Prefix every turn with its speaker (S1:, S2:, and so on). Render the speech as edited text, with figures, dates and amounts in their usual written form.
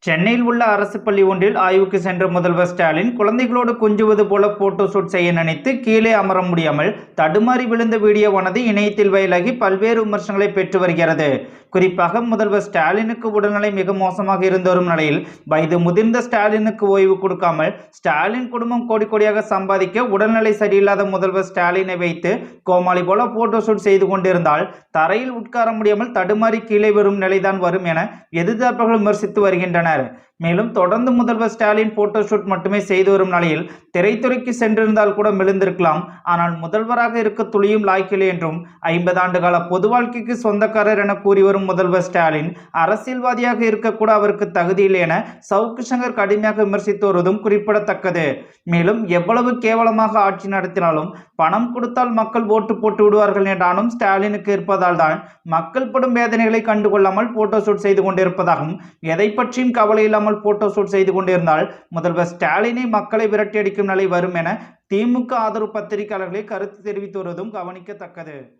S1: சென்னையில் உள்ள அரசு பள்ளி ஒன்றில் ஆய்வுக்கு சென்ற முதல்வர் ஸ்டாலின் குழந்தைகளோடு கொஞ்சுவது போல போட்டோ ஷூட் செய்ய நினைத்து கீழே அமர முடியாமல் தடுமாறி விழுந்த வீடியோவானது இணையத்தில் வயலாகி பல்வேறு விமர்சனங்களை பெற்று வருகிறது. குறிப்பாக முதல்வர் ஸ்டாலினுக்கு உடல்நிலை மிக மோசமாக இருந்து வரும் நிலையில் வயது முதிர்ந்த ஸ்டாலினுக்கு ஓய்வு கொடுக்காமல் ஸ்டாலின் குடும்பம் கோடி கோடியாக சம்பாதிக்க உடல்நிலை சரியில்லாத முதல்வர் ஸ்டாலினை வைத்து கோமாளி போல போட்டோ ஷூட் செய்து கொண்டிருந்தால் தரையில் உட்கார முடியாமல் தடுமாறி கீழே வரும் நிலைதான் வரும் என எதிர்த்தரப்புகள் விமர்சித்து வருகின்றனர். மேலும் தொடர்ந்து முதல்வர் ஸ்டாலின் போட்டோ ஷூட் மட்டுமே செய்து வரும் நிலையில் திரைத்துறைக்கு சென்றிருந்தால் கூட மெலிந்திருக்கலாம். ஆனால் முதல்வராக இருக்க துளியும் லாய்க்கில்லை என்றும் 50 ஆண்டு கால பொது வாழ்க்கைக்கு சொந்தக்காரர் என கூறி வரும் முதல்வர் ஸ்டாலின் அரசியல்வாதியாக இருக்கக்கூட அவருக்கு தகுதி இல்லை என சவுக்கு சங்கர் கடுமையாக விமர்சித்து வருவதும் குறிப்பிடத்தக்கது. மேலும் எவ்வளவு கேவலமாக ஆட்சி நடத்தினாலும் பணம் கொடுத்தால் மக்கள் ஓட்டு போட்டு விடுவார்கள் என்ற எண்ணம் ஸ்டாலினுக்கு இருப்பதால் தான் மக்கள் படும் வேதனைகளை கண்டுகொள்ளாமல் போட்டோ ஷூட் செய்து கொண்டிருப்பதாகவும் எதை பற்றியும் கவலை இல்லாமல் போட்டோ ஷூட் செய்து கொண்டிருந்தால் முதல்வர் ஸ்டாலினை மக்களை விரட்டி அடிக்கும் நிலை வரும் என திமுக ஆதரவு பத்திரிகையாளர்களே கருத்து தெரிவித்து வருவதும் கவனிக்கத்தக்கது.